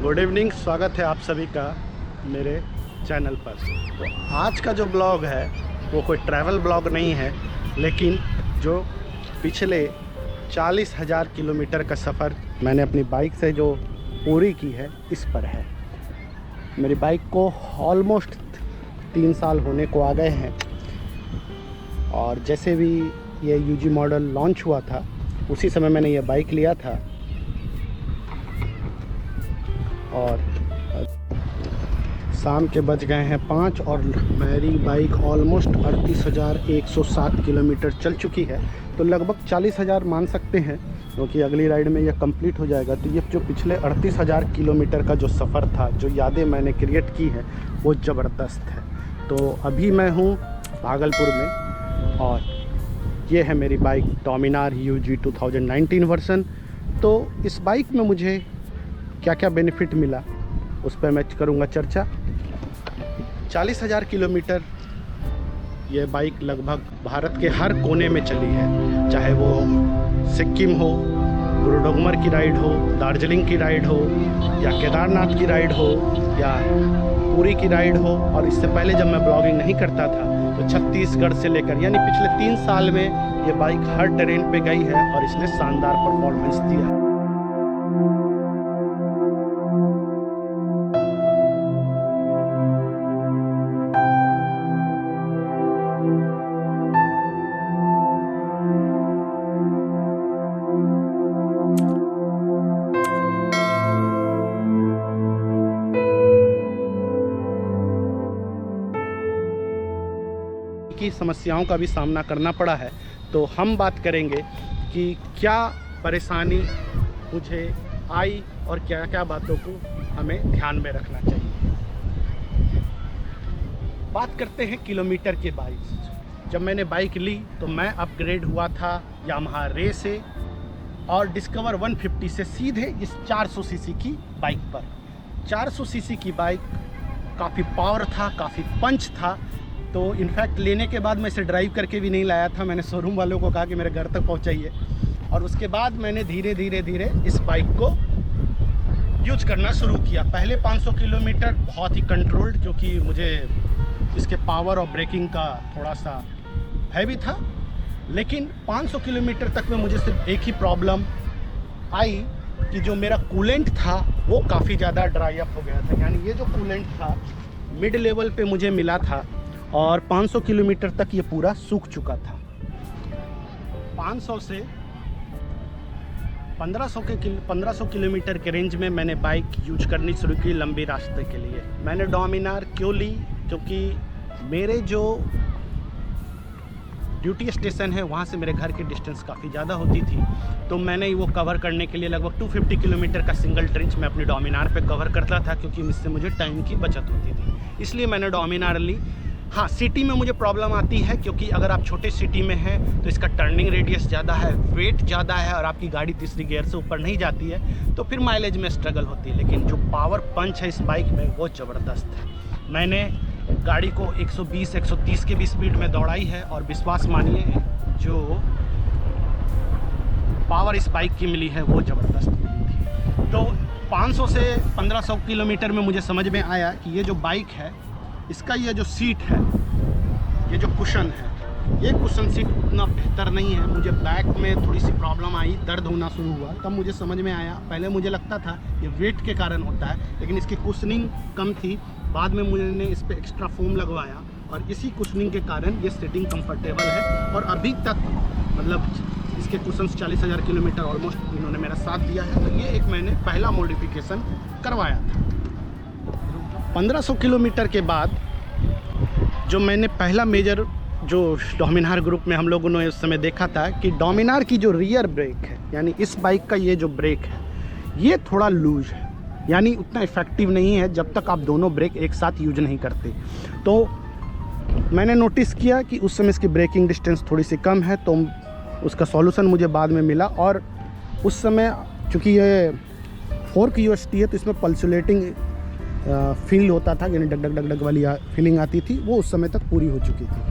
Good evening, स्वागत है आप सभी का मेरे चैनल पर। तो आज का जो ब्लॉग है वो कोई ट्रैवल ब्लॉग नहीं है, लेकिन जो पिछले 40,000 किलोमीटर का सफ़र मैंने अपनी बाइक से जो पूरी की है इस पर है। मेरी बाइक को ऑलमोस्ट 3 साल होने को आ गए हैं और जैसे भी ये यूजी मॉडल लॉन्च हुआ था उसी समय मैंने ये बाइक लिया था और शाम के बज गए हैं 5 और मेरी बाइक ऑलमोस्ट 38,107 किलोमीटर चल चुकी है। तो लगभग 40,000 मान सकते हैं, क्योंकि अगली राइड में यह कंप्लीट हो जाएगा। तो ये जो पिछले 38,000 किलोमीटर का जो सफ़र था, जो यादें मैंने क्रिएट की है वो ज़बरदस्त है। तो अभी मैं हूँ भागलपुर में और ये है मेरी बाइक डोमिनार यूजी 2019 वर्जन। तो इस बाइक में मुझे क्या क्या बेनिफिट मिला उस पर मैं करूँगा चर्चा। 40,000 किलोमीटर ये बाइक लगभग भारत के हर कोने में चली है, चाहे वो सिक्किम हो, गुरुडोंगर की राइड हो, दार्जिलिंग की राइड हो, या केदारनाथ की राइड हो, या पुरी की राइड हो। और इससे पहले जब मैं ब्लॉगिंग नहीं करता था तो छत्तीसगढ़ से लेकर यानी पिछले 3 साल में ये बाइक हर टेरेन पे गई है और इसने शानदार परफॉर्मेंस दिया है। की समस्याओं का भी सामना करना पड़ा है। तो हम बात करेंगे कि क्या परेशानी मुझे आई और क्या क्या बातों को हमें ध्यान में रखना चाहिए। बात करते हैं किलोमीटर के बाइक। जब मैंने बाइक ली तो मैं अपग्रेड हुआ था यामाहा रे से और डिस्कवर 150 से सीधे इस 400 सीसी की बाइक पर। 400 सीसी की बाइक काफ़ी पावर था, काफ़ी पंच था। तो इनफैक्ट लेने के बाद मैं इसे ड्राइव करके भी नहीं लाया था। मैंने शोरूम वालों को कहा कि मेरे घर तक पहुंचाइए और उसके बाद मैंने धीरे धीरे इस बाइक को यूज करना शुरू किया। पहले 500 किलोमीटर बहुत ही कंट्रोल्ड, जो कि मुझे इसके पावर और ब्रेकिंग का थोड़ा सा भय भी था। लेकिन 500 किलोमीटर तक में मुझे सिर्फ एक ही प्रॉब्लम आई कि जो मेरा कूलेंट था वो काफ़ी ज़्यादा ड्राई अप हो गया था। यानी ये जो कूलेंट था मिड लेवल पे मुझे मिला था और 500 किलोमीटर तक ये पूरा सूख चुका था। 500 से 1500 किलोमीटर के रेंज में मैंने बाइक यूज करनी शुरू की लंबी रास्ते के लिए। मैंने डोमिनार क्यों ली? क्योंकि मेरे जो ड्यूटी स्टेशन है वहाँ से मेरे घर की डिस्टेंस काफ़ी ज़्यादा होती थी। तो मैंने वो कवर करने के लिए लगभग 250 किलोमीटर का सिंगल ट्रेंच मैं अपनी डोमिनार पे कवर करता था, क्योंकि इससे मुझे टाइम की बचत होती थी। इसलिए मैंने डोमिनार ली। हाँ, सिटी में मुझे प्रॉब्लम आती है, क्योंकि अगर आप छोटे सिटी में हैं तो इसका टर्निंग रेडियस ज़्यादा है, वेट ज़्यादा है और आपकी गाड़ी तीसरी गियर से ऊपर नहीं जाती है, तो फिर माइलेज में स्ट्रगल होती है। लेकिन जो पावर पंच है इस बाइक में वो ज़बरदस्त है। मैंने गाड़ी को 120-130 के भी स्पीड में दौड़ाई है और विश्वास मानिए जो पावर इस बाइक की मिली है वो ज़बरदस्त मिली थी। तो 500 से 1500 किलोमीटर में मुझे समझ में आया कि ये जो बाइक है इसका ये जो सीट है, ये जो कुशन है, ये कुशन सीट उतना बेहतर नहीं है। मुझे बैक में थोड़ी सी प्रॉब्लम आई, दर्द होना शुरू हुआ, तब मुझे समझ में आया। पहले मुझे लगता था ये वेट के कारण होता है, लेकिन इसकी कुशनिंग कम थी। बाद में मैंने इस पर एक्स्ट्रा फोम लगवाया और इसी कुशनिंग के कारण ये सीटिंग कंफर्टेबल है। और अभी तक मतलब इसके कुशन्स 40,000 किलोमीटर ऑलमोस्ट इन्होंने मेरा साथ दिया है। तो ये एक मैंने पहला मॉडिफिकेशन करवाया था। 1500 किलोमीटर के बाद जो मैंने पहला मेजर जो डोमिनार ग्रुप में हम लोगों ने उस समय देखा था कि डोमिनार की जो रियर ब्रेक है, यानी इस बाइक का ये जो ब्रेक है ये थोड़ा लूज है, यानी उतना इफ़ेक्टिव नहीं है जब तक आप दोनों ब्रेक एक साथ यूज नहीं करते। तो मैंने नोटिस किया कि उस समय इसकी ब्रेकिंग डिस्टेंस थोड़ी सी कम है, तो उसका सॉल्यूशन मुझे बाद में मिला। और उस समय चूँकि ये फोर्क यूएसटी है तो इसमें पल्सुलेटिंग फील होता था, यानी डग डग डग डग वाली फीलिंग आती थी, वो उस समय तक पूरी हो चुकी थी।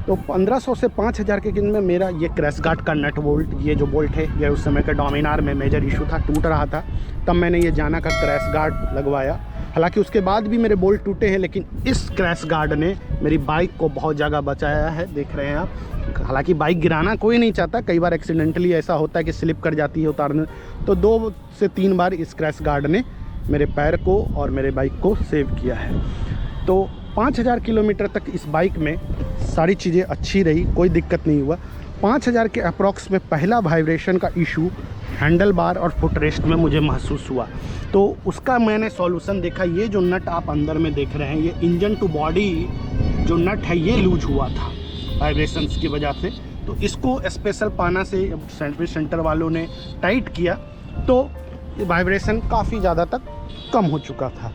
तो 1500 से 5000 के दिन में मेरा ये क्रैश गार्ड का नट बोल्ट, ये जो बोल्ट है, ये उस समय का डोमिनार में मेजर इशू था, टूट रहा था। तब मैंने ये जाना का क्रैश गार्ड लगवाया। हालांकि उसके बाद भी मेरे बोल्ट टूटे हैं, लेकिन इस क्रैश गार्ड ने मेरी बाइक को बहुत जगह बचाया है, देख रहे हैं आप। हालांकि बाइक गिराना कोई नहीं चाहता, कई बार एक्सीडेंटली ऐसा होता है कि स्लिप कर जाती है उतारने, तो 2 से 3 बार इस क्रैश गार्ड ने मेरे पैर को और मेरे बाइक को सेव किया है। तो 5000 किलोमीटर तक इस बाइक में सारी चीज़ें अच्छी रही, कोई दिक्कत नहीं हुआ। 5000 के अप्रॉक्स में पहला वाइब्रेशन का इशू हैंडल बार और फुट रेस्ट में मुझे महसूस हुआ, तो उसका मैंने सॉल्यूशन देखा। ये जो नट आप अंदर में देख रहे हैं, ये इंजन टू बॉडी जो नट है ये लूज हुआ था वाइब्रेशंस की वजह से। तो इसको स्पेशल पाना से सर्विस सेंटर वालों ने टाइट किया, तो वाइब्रेशन काफ़ी ज़्यादा तक कम हो चुका था।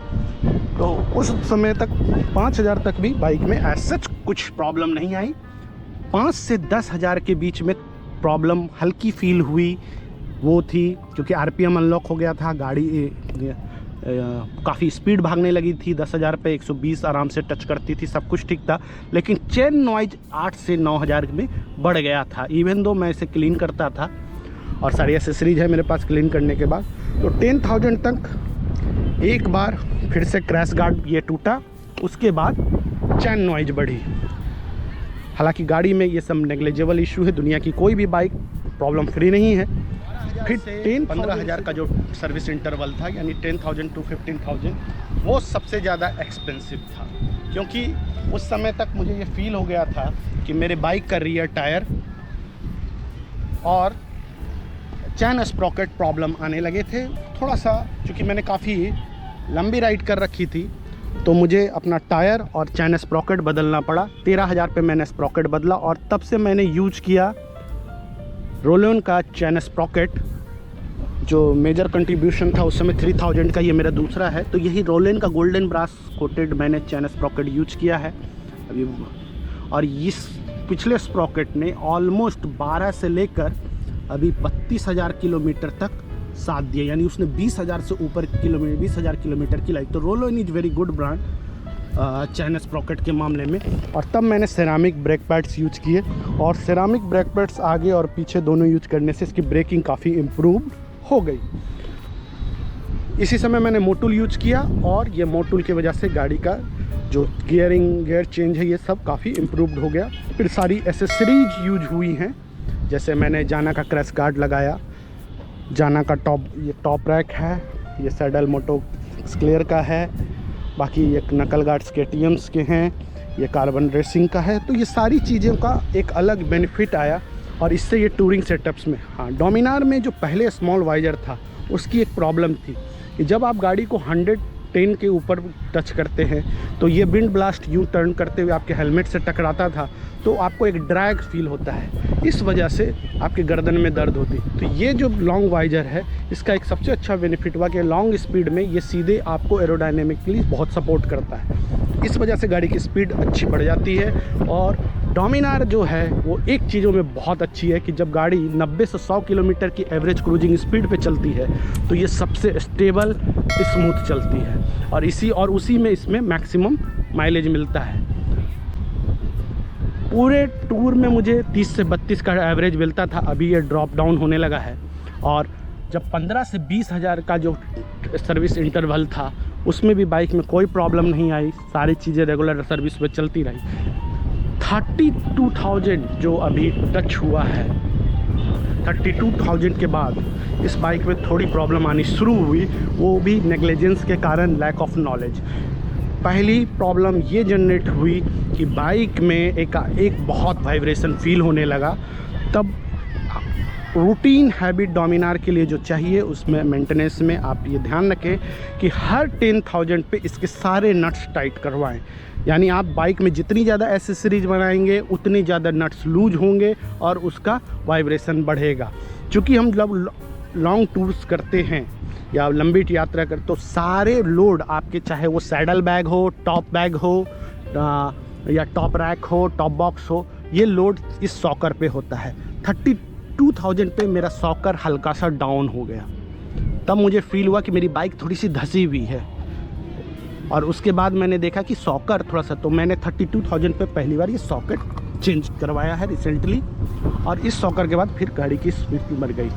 तो उस समय तक 5000 तक भी बाइक में एज सच कुछ प्रॉब्लम नहीं आई। 5 से 10,000 के बीच में प्रॉब्लम हल्की फील हुई, वो थी क्योंकि आरपीएम अनलॉक हो गया था, गाड़ी काफ़ी स्पीड भागने लगी थी। 10,000 पे 120 आराम से टच करती थी, सब कुछ ठीक था। लेकिन चेन नॉइज 8 से 9,000 में बढ़ गया था। इवन दो मैं इसे क्लीन करता था और सारी एसेसरीज है मेरे पास क्लीन करने के बाद, तो 10,000 तक एक बार फिर से क्रैश गार्ड ये टूटा, उसके बाद चैन नॉइज बढ़ी। हालांकि गाड़ी में ये सब नेग्लिजिबल इशू है, दुनिया की कोई भी बाइक प्रॉब्लम फ्री नहीं है। फिर 15,000 का जो सर्विस इंटरवल था, यानी 10,000 to 15,000, वो सबसे ज़्यादा एक्सपेंसिव था, क्योंकि उस समय तक मुझे ये फील हो गया था कि मेरे बाइक का रियर टायर और चैन स्प्रॉकेट प्रॉब्लम आने लगे थे। थोड़ा सा चूँकि मैंने काफ़ी लंबी राइड कर रखी थी, तो मुझे अपना टायर और चैन स्प्रॉकेट बदलना पड़ा। 13,000 पे मैंने स्प्रॉकेट बदला, और तब से मैंने यूज किया रोलोन का चैन स्प्रॉकेट। जो मेजर कंट्रीब्यूशन था उस समय 3000 का, ये मेरा दूसरा है। तो यही रोलोन का गोल्डन ब्रास कोटेड मैंने चैन स्प्रॉकेट यूज किया है अभी। और इस पिछले स्प्रॉकेट ने ऑलमोस्ट 12 से लेकर अभी 32,000 किलोमीटर तक साथ दिया, यानी उसने 20,000 से ऊपर 20,000 किलोमीटर की लाइफ। तो Rolon is very good brand chain sprocket के मामले में। और तब मैंने सेरामिक ब्रेक पैड्स यूज किए, और सेरामिक ब्रेक पैड्स आगे और पीछे दोनों यूज करने से इसकी ब्रेकिंग काफ़ी इम्प्रूव्ड हो गई। इसी समय मैंने मोटूल यूज किया, और ये मोटूल की वजह से गाड़ी का जो गियर चेंज है ये सब काफ़ी इम्प्रूव्ड हो गया। फिर सारी एसेसरीज यूज हुई हैं, जैसे मैंने जाना का क्रैश गार्ड लगाया, जाना का ये टॉप रैक है, ये सैडल मोटो स्क्लेयर का है, बाकी ये नकल गार्ड्स KTM's के हैं, ये कार्बन रेसिंग का है। तो ये सारी चीज़ों का एक अलग बेनिफिट आया, और इससे ये टूरिंग सेटअप्स में, हाँ, डोमिनार में जो पहले स्मॉल वाइजर था उसकी एक प्रॉब्लम थी कि जब आप गाड़ी को 110 के ऊपर टच करते हैं तो ये विंड ब्लास्ट यूँ टर्न करते हुए आपके हेलमेट से टकराता था, तो आपको एक ड्रैग फील होता है, इस वजह से आपके गर्दन में दर्द होती। तो ये जो लॉन्ग वाइजर है इसका एक सबसे अच्छा बेनिफिट हुआ कि लॉन्ग स्पीड में ये सीधे आपको एरोडायनेमिकली बहुत सपोर्ट करता है। इस वजह से गाड़ी की स्पीड अच्छी बढ़ जाती है। और डोमिनार जो है वो एक चीज़ों में बहुत अच्छी है कि जब गाड़ी 90 से 100 किलोमीटर की एवरेज क्रूजिंग स्पीड पे चलती है तो ये सबसे स्टेबल स्मूथ चलती है, और उसी में इसमें मैक्सिमम माइलेज मिलता है। पूरे टूर में मुझे 30 से 32 का एवरेज मिलता था, अभी ये ड्रॉप डाउन होने लगा है। और जब 15 से 20,000 का जो सर्विस इंटरवल था उसमें भी बाइक में कोई प्रॉब्लम नहीं आई, सारी चीज़ें रेगुलर सर्विस पे चलती रही। 32,000 जो अभी टच हुआ है, 32,000 के बाद इस बाइक में थोड़ी प्रॉब्लम आनी शुरू हुई, वो भी नेग्लिजेंस के कारण, लैक ऑफ नॉलेज। पहली प्रॉब्लम ये जनरेट हुई कि बाइक में एक बहुत वाइब्रेशन फील होने लगा। तब रूटीन हैबिट डोमिनार के लिए जो चाहिए उसमें मेंटेनेंस में आप ये ध्यान रखें कि हर 10,000 पे इसके सारे नट्स टाइट करवाएं। यानी आप बाइक में जितनी ज़्यादा एसेसरीज बनाएंगे उतनी ज़्यादा नट्स लूज होंगे और उसका वाइब्रेशन बढ़ेगा। चूँकि हम जब लॉन्ग टूर्स करते हैं या लंबी यात्रा करते तो सारे लोड आपके, चाहे वो सैडल बैग हो, टॉप बैग हो, या टॉप रैक हो, टॉप बॉक्स हो, ये लोड इस सॉकर पे होता है। 32,000 पे मेरा सॉकर हल्का सा डाउन हो गया, तब मुझे फील हुआ कि मेरी बाइक थोड़ी सी धसी हुई है। और उसके बाद मैंने देखा कि सॉकर थोड़ा सा, तो मैंने 32,000 पे पहली बार ये सॉकेट चेंज करवाया है रिसेंटली, और इस शॉकर के बाद फिर गाड़ी की स्पीड मर गई।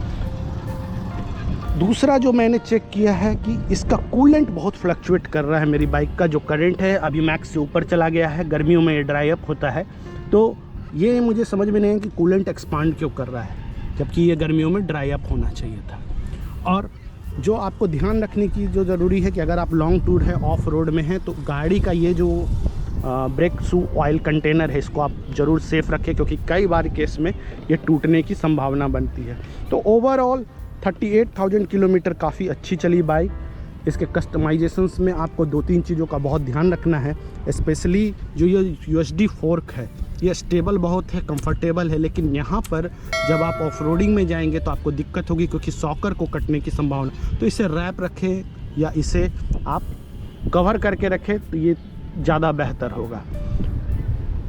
दूसरा जो मैंने चेक किया है कि इसका कूलेंट बहुत फ्लक्चुएट कर रहा है। मेरी बाइक का जो करंट है अभी मैक्स से ऊपर चला गया है, गर्मियों में ये ड्राई अप होता है, तो ये मुझे समझ में नहीं है कि कूलेंट एक्सपांड क्यों कर रहा है, जबकि ये गर्मियों में ड्राई अप होना चाहिए था। और जो आपको ध्यान रखने की जो ज़रूरी है कि अगर आप लॉन्ग टूर है, ऑफ रोड में हैं, तो गाड़ी का ये जो ब्रेक शू ऑयल कंटेनर है, इसको आप ज़रूर सेफ़ रखें, क्योंकि कई बार केस में ये टूटने की संभावना बनती है। तो ओवरऑल 38,000 किलोमीटर काफ़ी अच्छी चली बाइक। इसके कस्टमाइजेशंस में आपको 2-3 चीज़ों का बहुत ध्यान रखना है, स्पेशली जो ये USD फोर्क है, ये स्टेबल बहुत है, कंफर्टेबल है, लेकिन यहाँ पर जब आप ऑफ रोडिंग में जाएंगे तो आपको दिक्कत होगी, क्योंकि शॉकर को कटने की संभावना। तो इसे रैप रखें या इसे आप कवर करके रखें तो ये ज़्यादा बेहतर होगा।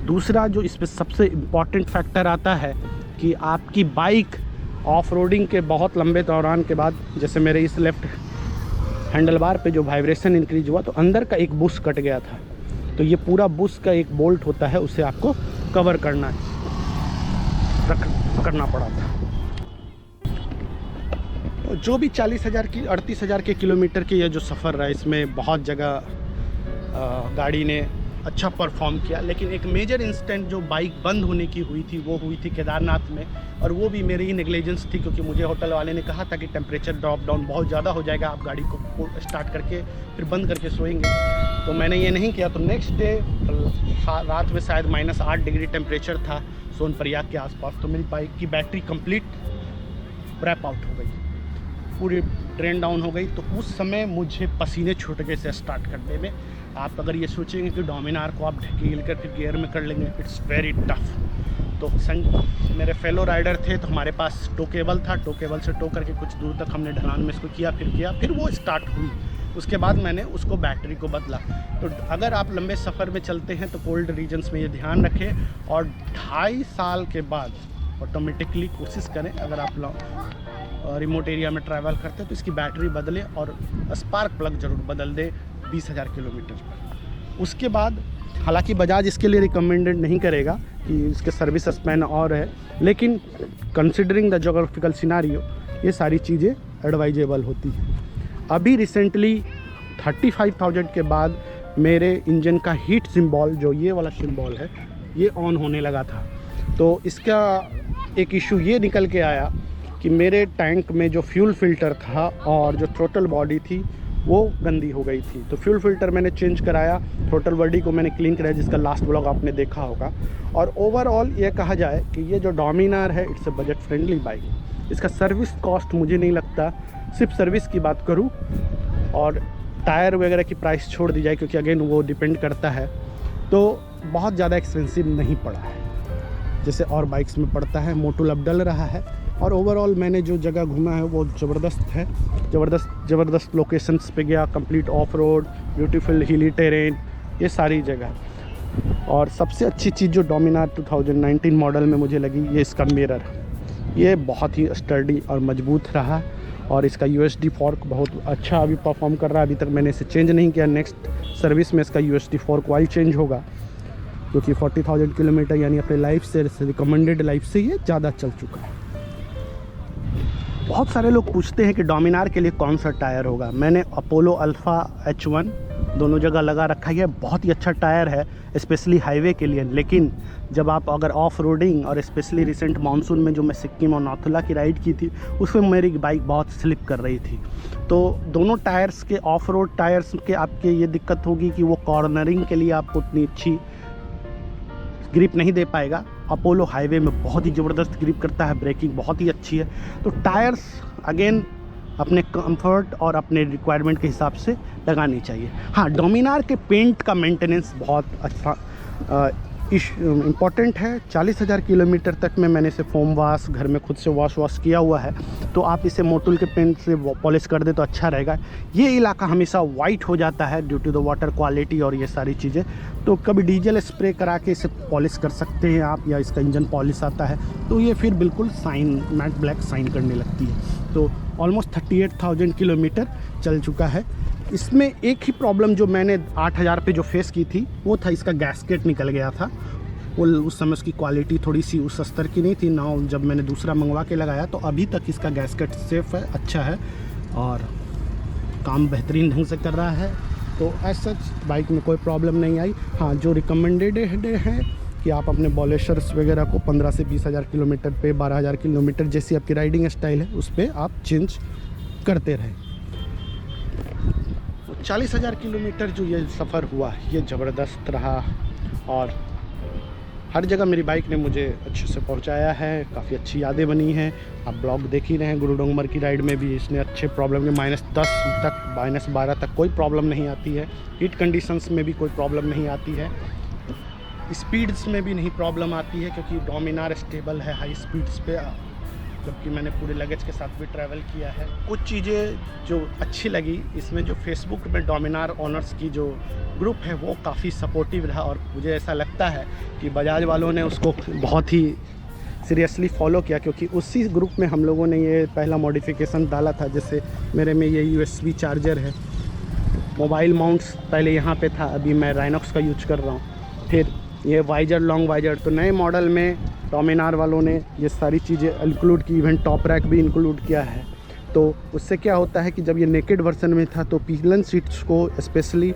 दूसरा जो इस पर सबसे इम्पॉर्टेंट फैक्टर आता है कि आपकी बाइक ऑफ रोडिंग के बहुत लंबे दौरान के बाद, जैसे मेरे इस लेफ़्ट हैंडल बार पे जो वाइब्रेशन इंक्रीज हुआ, तो अंदर का एक बुश कट गया था, तो ये पूरा बुश का एक बोल्ट होता है, उसे आपको कवर करना पड़ा था। तो जो भी 38,000 के किलोमीटर के ये जो सफ़र रहा, इसमें बहुत जगह गाड़ी ने अच्छा परफॉर्म किया, लेकिन एक मेजर इंस्टेंट जो बाइक बंद होने की हुई थी वो हुई थी केदारनाथ में, और वो भी मेरी ही नेग्लिजेंस थी, क्योंकि मुझे होटल वाले ने कहा था कि टेम्परेचर ड्रॉप डाउन बहुत ज़्यादा हो जाएगा, आप गाड़ी को स्टार्ट करके फिर बंद करके सोएंगे। तो मैंने ये नहीं किया। तो नेक्स्ट डे रात में शायद -8 डिग्री टेम्परेचर था सोनप्रयाग के आसपास, तो मेरी बाइक की बैटरी कंप्लीट रैप आउट हो गई, पूरी ड्रेन डाउन हो गई। तो उस समय मुझे पसीने छूट गए से स्टार्ट करने में। आप अगर ये सोचेंगे कि डोमिनार को आप ढकेल कर फिर गियर में कर लेंगे, इट्स वेरी टफ। तो मेरे फेलो राइडर थे, तो हमारे पास टो केबल था, टो केबल से टो करके कुछ दूर तक हमने ढलान में इसको किया, फिर वो स्टार्ट हुई। उसके बाद मैंने उसको बैटरी को बदला। तो अगर आप लंबे सफ़र में चलते हैं तो कोल्ड रीजन्स में ये ध्यान रखें, और 2.5 साल के बाद ऑटोमेटिकली कोशिश करें, अगर आप रिमोट एरिया में ट्रैवल करते हैं तो इसकी बैटरी बदलें, और स्पार्क प्लग ज़रूर बदल दें 20,000 किलोमीटर पर। उसके बाद हालांकि बजाज इसके लिए रिकमेंडेड नहीं करेगा कि इसके सर्विस स्पैन और है, लेकिन कंसिडरिंग द जोग्राफिकल सिनारियो ये सारी चीज़ें एडवाइजेबल होती हैं। अभी रिसेंटली 35,000 के बाद मेरे इंजन का हीट सिंबल, जो ये वाला सिंबल है, ये ऑन होने लगा था। तो इसका एक इशू ये निकल के आया कि मेरे टैंक में जो फ्यूल फिल्टर था और जो थ्रोटल बॉडी थी वो गंदी हो गई थी। तो फ्यूल फिल्टर मैंने चेंज कराया, थ्रोटल बॉडी को मैंने क्लीन कराया, जिसका लास्ट व्लॉग आपने देखा होगा। और ओवरऑल ये कहा जाए कि ये जो डोमिनार है, it's a budget friendly bike. इसका सर्विस कॉस्ट मुझे नहीं लगता, सिर्फ सर्विस की बात करूँ और टायर वगैरह की प्राइस छोड़ दी जाए, क्योंकि अगेन वो डिपेंड करता है, तो बहुत ज़्यादा एक्सपेंसिव नहीं पड़ा है जैसे और बाइक्स में पड़ता है। मोटुल अब डल रहा है, और ओवरऑल मैंने जो जगह घूमा है वो ज़बरदस्त है। ज़बरदस्त लोकेशंस पे गया, कंप्लीट ऑफ रोड, ब्यूटीफुल हिली टेरेन, ये सारी जगह। और सबसे अच्छी चीज़ जो डोमिनार 2019 मॉडल में मुझे लगी, ये इसका मिरर, ये बहुत ही स्टर्डी और मजबूत रहा। और इसका USD फोर्क बहुत अच्छा अभी परफॉर्म कर रहा है। अभी तक मैंने इसे चेंज नहीं किया, नेक्स्ट सर्विस में इसका USD फोर्क ऑयल चेंज होगा, क्योंकि 40,000 किलोमीटर यानी अपने लाइफ से रिकमेंडेड लाइफ से ये ज़्यादा चल चुका है। बहुत सारे लोग पूछते हैं कि डोमिनार के लिए कौन सा टायर होगा। मैंने अपोलो अल्फ़ा H1 दोनों जगह लगा रखा है, बहुत ही अच्छा टायर है स्पेशली हाईवे के लिए। लेकिन जब आप अगर ऑफ रोडिंग और स्पेशली रिसेंट मानसून में जो मैं सिक्किम और नाथुला की राइड की थी, उसमें मेरी बाइक बहुत स्लिप कर रही थी। तो दोनों टायर्स के, ऑफ रोड टायर्स के आपके ये दिक्कत होगी कि वो कॉर्नरिंग के लिए आपको उतनी अच्छी ग्रिप नहीं दे पाएगा। अपोलो हाईवे में बहुत ही ज़बरदस्त ग्रिप करता है, ब्रेकिंग बहुत ही अच्छी है। तो टायर्स अगेन अपने कंफर्ट और अपने रिक्वायरमेंट के हिसाब से लगानी चाहिए। हाँ, डोमिनार के पेंट का मेंटेनेंस बहुत अच्छा इम्पॉर्टेंट है। 40,000 किलोमीटर तक में मैंने इसे फोम वाश घर में खुद से वॉश किया हुआ है, तो आप इसे मोटुल के पेंट से पॉलिश कर दे तो अच्छा रहेगा। ये इलाका हमेशा वाइट हो जाता है due to the water quality और ये सारी चीज़ें, तो कभी डीजल स्प्रे करा के इसे पॉलिश कर सकते हैं आप, या इसका इंजन पॉलिश आता है तो ये फिर बिल्कुल साइन मैट ब्लैक साइन करने लगती है। तो ऑलमोस्ट 38,000 किलोमीटर चल चुका है। इसमें एक ही प्रॉब्लम जो मैंने 8,000 पे जो फेस की थी वो था इसका गैस्केट निकल गया था। वो उस समय उसकी क्वालिटी थोड़ी सी उस स्तर की नहीं थी ना। जब मैंने दूसरा मंगवा के लगाया तो अभी तक इसका गैस्केट सेफ है, अच्छा है और काम बेहतरीन ढंग से कर रहा है। तो एज सच बाइक में कोई प्रॉब्लम नहीं आई। हाँ, जो रिकमेंडेड है कि आप अपने बॉलेशर्स वगैरह को 15 से 20 हज़ार किलोमीटर पे, 12,000 किलोमीटर जैसी आपकी राइडिंग स्टाइल है उस पर आप चेंज करते रहें। 40,000 किलोमीटर जो ये सफ़र हुआ ये ज़बरदस्त रहा और हर जगह मेरी बाइक ने मुझे अच्छे से पहुंचाया है। काफ़ी अच्छी यादें बनी हैं। आप ब्लॉग देख ही रहे हैं, गुरु डोंगमर की राइड में भी इसने अच्छे प्रॉब्लम के -10 तक, -12 तक कोई प्रॉब्लम नहीं आती है। हीट कंडीशंस में भी कोई प्रॉब्लम नहीं आती है। स्पीड्स में भी नहीं प्रॉब्लम आती है क्योंकि डोमिनार स्टेबल है हाई स्पीड्स पे, जबकि मैंने पूरे लगेज के साथ भी ट्रैवल किया है। कुछ चीज़ें जो अच्छी लगी इसमें, जो फेसबुक में डोमिनार ऑनर्स की जो ग्रुप है वो काफ़ी सपोर्टिव रहा और मुझे ऐसा लगता है कि बजाज वालों ने उसको बहुत ही सीरियसली फॉलो किया, क्योंकि उसी ग्रुप में हम लोगों ने ये पहला मॉडिफिकेशन डाला था। जैसे मेरे में ये USB चार्जर है, मोबाइल माउंट्स पहले यहाँ पे था, अभी मैं राइनॉक्स का यूज कर रहा हूँ। फिर ये वाइजर, लॉन्ग वाइजर, तो नए मॉडल में डोमिनार वालों ने ये सारी चीज़ें इंक्लूड की, इवन टॉप रैक भी इंक्लूड किया है। तो उससे क्या होता है कि जब ये नेकेड वर्जन में था तो पिलन सीट्स को स्पेशली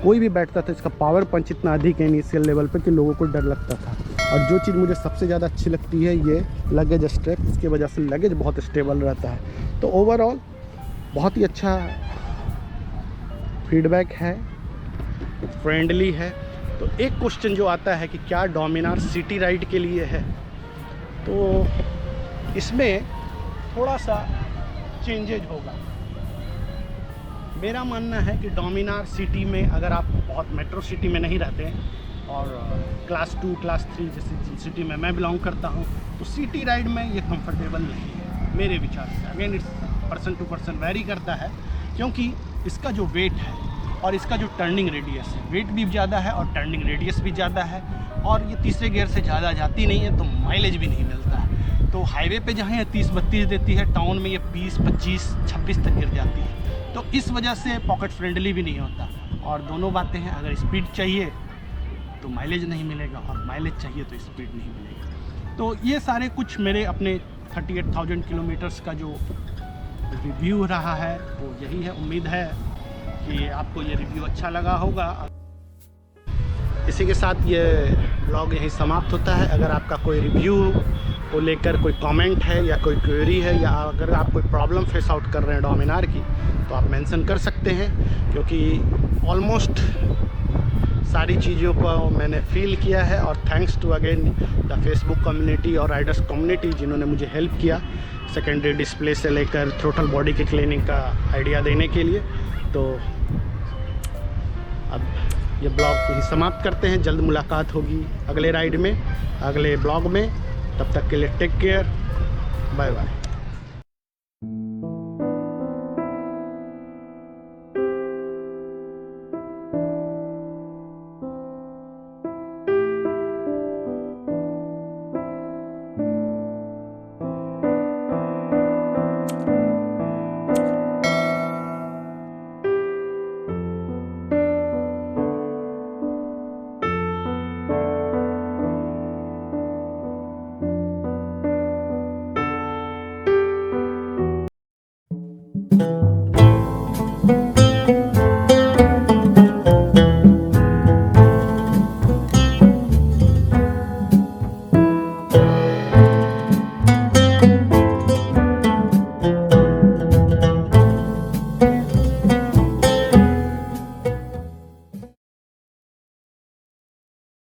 कोई भी बैठता था, इसका पावर पंच इतना अधिक है इनिशियल लेवल पे कि लोगों को डर लगता था। और जो चीज़ मुझे सबसे ज़्यादा अच्छी लगती है ये लगेज स्ट्रैप, इसकी वजह से लगेज बहुत स्टेबल रहता है। तो ओवरऑल बहुत ही अच्छा फीडबैक है, फ्रेंडली है। तो एक क्वेश्चन जो आता है कि क्या डोमिनार सिटी राइड के लिए है, तो इसमें थोड़ा सा चेंजेज होगा। मेरा मानना है कि डोमिनार सिटी में अगर आप बहुत मेट्रो सिटी में नहीं रहते हैं और क्लास 2, क्लास 3 जैसी सिटी में मैं बिलोंग करता हूँ, तो सिटी राइड में ये कंफर्टेबल नहीं है मेरे विचार से। Again it's person to person vary करता है, क्योंकि इसका जो वेट है और इसका जो टर्निंग रेडियस है, वेट भी ज़्यादा है और टर्निंग रेडियस भी ज़्यादा है, और ये तीसरे गियर से ज़्यादा जाती नहीं है तो माइलेज भी नहीं मिलता है। तो हाईवे पे जहाँ ये 30-32 देती है, टाउन में ये 20, 25, 26 तक गिर जाती है। तो इस वजह से पॉकेट फ्रेंडली भी नहीं होता। और दोनों बातें हैं, अगर स्पीड चाहिए तो माइलेज नहीं मिलेगा और माइलेज चाहिए तो स्पीड नहीं मिलेगा। तो ये सारे कुछ मेरे अपने 38,000 किलोमीटर्स का जो रिव्यू रहा है वो यही है। उम्मीद है कि आपको ये रिव्यू अच्छा लगा होगा। इसी के साथ ये ब्लॉग यहीं समाप्त होता है। अगर आपका कोई रिव्यू को लेकर कोई कमेंट है या कोई क्वेरी है, या अगर आप कोई प्रॉब्लम फेस आउट कर रहे हैं डोमिनार की, तो आप मेंशन कर सकते हैं, क्योंकि ऑलमोस्ट सारी चीज़ों को मैंने फील किया है। और thanks to again the Facebook community और राइडर्स कम्युनिटी जिन्होंने मुझे हेल्प किया सेकेंडरी डिस्प्ले से लेकर थ्रोटल बॉडी की क्लीनिंग का आइडिया देने के लिए। तो अब ये ब्लॉग यही समाप्त करते हैं। जल्द मुलाकात होगी अगले राइड में, अगले ब्लॉग में। तब तक के लिए टेक केयर, बाय बाय।